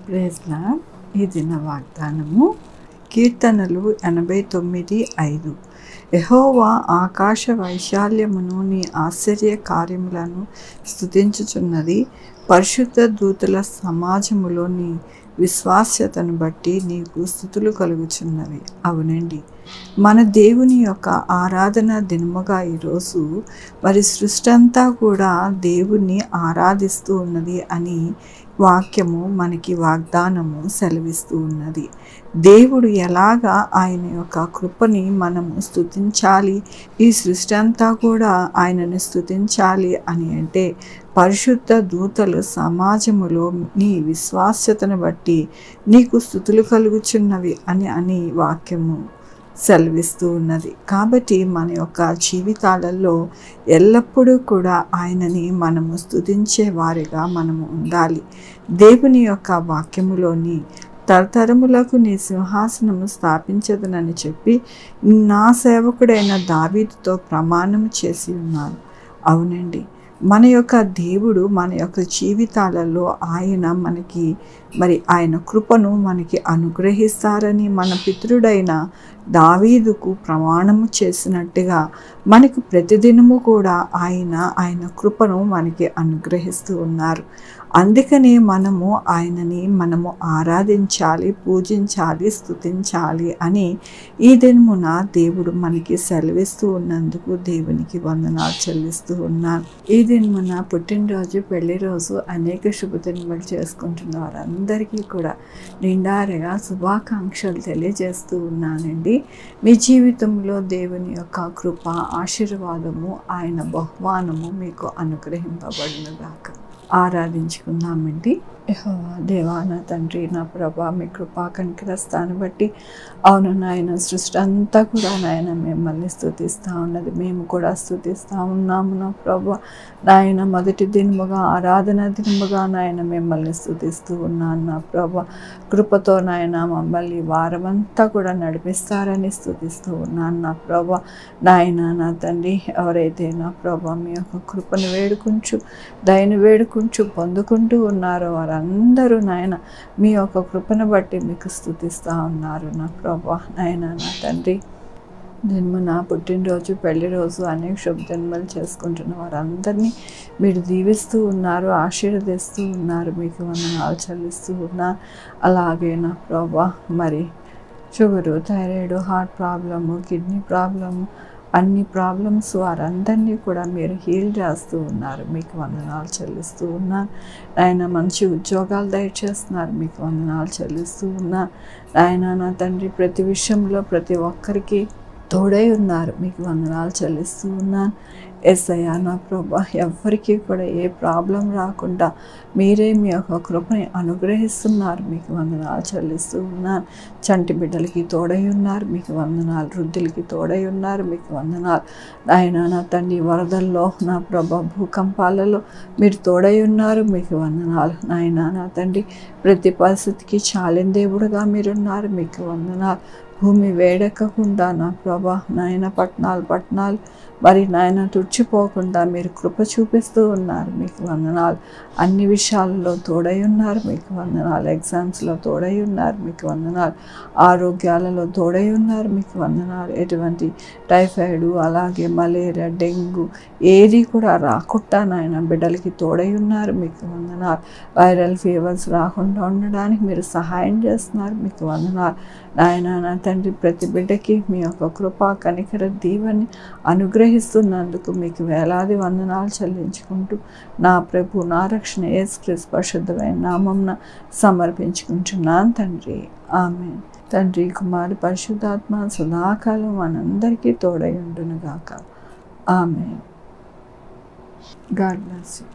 Praise lord. ఈ దిన వాగ్దానము కీర్తనలు 89:5. యెహోవా ఆకాశ వైశాల్యమును నీ ఆశ్చర్య కార్యములను స్తుతించుచున్నది. పరిశుద్ధ దూతల సమాజములో నీ విశ్వాస్యతను బట్టి నీకు స్తుతులు కలుగుచున్నవి. అవునండి, మన దేవుని యొక్క ఆరాధన దినముగా ఈరోజు మరి సృష్టి అంతా కూడా దేవుణ్ణి ఆరాధిస్తూ ఉన్నది అని వాక్యము మనకి వాగ్దానము సెలవిస్తూ ఉన్నది. దేవుడు ఎలాగా ఆయన యొక్క కృపని మనము స్తుతించాలి, ఈ సృష్టి అంతా కూడా ఆయనని స్తుతించాలి అని అంటే పరిశుద్ధ దూతలు సమాజములో నీ విశ్వాస్యతను బట్టి నీకు స్తుతులు కలుగుచున్నవి అని వాక్యము సెలవిస్తూ ఉన్నది. కాబట్టి మన యొక్క జీవితాలలో ఎల్లప్పుడూ కూడా ఆయనని మనము స్తుతించే వారిగా మనము ఉండాలి. దేవుని యొక్క వాక్యములోని తరతరములకు నీ సింహాసనము స్థాపించదనని చెప్పి నా సేవకుడైన దావీదుతో ప్రమాణము చేసి ఉన్నాను. అవునండి, మన యొక్క దేవుడు మన యొక్క జీవితాలలో ఆయన మనకి ఆయన కృపను మనకి అనుగ్రహిస్తారని మన పితరుడైన దావీదుకు ప్రమాణము చేసినట్టుగా మనకు ప్రతిదినము కూడా ఆయన కృపను మనకి అనుగ్రహిస్తూ ఉన్నారు. అందుకనే ఆయనని మనము ఆరాధించాలి, పూజించాలి, స్తుతించాలి అని ఈ దినమున దేవుడు మనకి సెలవిస్తూ ఉన్నందుకు దేవునికి వందనాలు చెల్లిస్తూ ఉన్నాను. ఈ దినమున పుట్టినరోజు, పెళ్లి రోజు అనేక శుభదినములు చేసుకుంటున్న వారందరికీ కూడా నిండారుగా శుభాకాంక్షలు తెలియజేస్తూ ఉన్నానండి. మీ జీవితంలో దేవుని యొక్క కృప, ఆశీర్వాదము, ఆయన బహుమానము మీకు అనుగ్రహింపబడునుగాక. ఆరాధించుకుందామండి. యెహోవా దేవా, నా తండ్రి, నా ప్రభా, మీ కృపా కనికరస్తాను బట్టి అవును నాయన, సృష్టి అంతా కూడా నాయన మిమ్మల్ని స్తుతిస్తూ ఉన్నది. మేము కూడా స్తుతిస్తూ ఉన్నాము నా ప్రభా. నాయన మొదటి దినముగా, ఆరాధన దినముగా నాయన మిమ్మల్ని స్తుతిస్తూ ఉన్నాను నా ప్రభా. కృపతో నాయన మమ్మల్ని వారమంతా కూడా నడిపిస్తారని స్తుతిస్తూ ఉన్నాను నా ప్రభా. నాయన నా తండ్రి, ఎవరైతే నా ప్రభా మీ యొక్క కృపను వేడుకుంటూ, దయను వేడుకుంటూ పొందుకుంటూ ఉన్నారో వారందరూ నాయన మీ యొక్క కృపను బట్టి మీకు స్తుతిస్తూ ఉన్నారు నా ప్రభా. నాయన నా తండ్రి, నా పుట్టినరోజు, పెళ్లి రోజు అనేక శుభదినములు చేసుకుంటున్న వారందరినీ మీరు దీవిస్తూ ఉన్నారు, ఆశీర్వదిస్తూ ఉన్నారు. మీకు వందనాలు చెల్లిస్తూ ఉన్నారు. అలాగే నా ప్రభా మరి sugar, thyroid, heart problem, kidney problem, అన్ని ప్రాబ్లమ్స్ వారందరినీ కూడా మీరు హీల్ చేస్తూ ఉన్నారు. మీకు వందనాలు చెల్లిస్తూ ఉన్నారు. ఆయన మంచి ఉద్యోగాలు దయచేస్తున్నారు. మీకు వందనాలు చెల్లిస్తూ ఉన్నారు. ఆయన నా తండ్రి, ప్రతి విషయంలో ప్రతి ఒక్కరికి తోడై ఉన్నారు. మీకు వందనాలు చెల్లిస్తూ ఉన్నాను. యేసయ్యా నా ప్రభా, ఎవ్వరికీ కూడా ఏ ప్రాబ్లం రాకుండా మీరే మీ యొక్క కృపని అనుగ్రహిస్తున్నారు. మీకు వందనాలు చెల్లిస్తూ ఉన్నాను. చంటి బిడ్డలకి తోడై ఉన్నారు. మీకు వందనాలు. వృద్ధులకి తోడై ఉన్నారు. మీకు వందనాలు. ఆయన నా తండ్రి, వరదల్లో నా ప్రభా, భూకంపాలలో మీరు తోడై ఉన్నారు. మీకు వందనాలు. నాయన నా తండ్రి, ప్రతి పరిస్థితికి చాలిన దేవుడుగా మీరున్నారు. మీకు వందనాలు. భూమి వేడెక్కకుండా నా ప్రభా నాయన పట్టణాలు మరి నాయన తుడిచిపోకుండా మీరు కృప చూపిస్తూ ఉన్నారు. మీకు వందనాలు. అన్ని విషయాల్లో తోడై ఉన్నారు. మీకు వందనాలు. ఎగ్జామ్స్లో తోడై ఉన్నారు. మీకు వందనాలు. ఆరోగ్యాలలో తోడై ఉన్నారు. మీకు వందనాలు. ఎటువంటి టైఫాయిడ్, అలాగే మలేరియా, డెంగ్యూ ఏది కూడా రాకుండా నాయన బిడ్డలకి తోడై ఉన్నారు. మీకు వందనాలు. వైరల్ ఫీవర్స్ రాకుండా ఉండడానికి మీరు సహాయం చేస్తున్నారు. మీకు వందనాలు. నాయన నా తండ్రి, ప్రతి బిడ్డకి మీ యొక్క కృప, కనికర, దీవెని అనుగ్రహిస్తున్నందుకు మీకు వేలాది వందనాలు చెల్లించుకుంటూ నా ప్రభు, నా రక్షణ యేసుక్రీస్తు పరిశుద్ధమైన నామమున సమర్పించుకుంటున్నాను తండ్రి. ఆమేన్. తండ్రి, కుమారుడు, పరిశుద్ధాత్మ సదాకాలం మనందరికీ తోడై ఉండునుగాక. ఆమేన్. God bless you.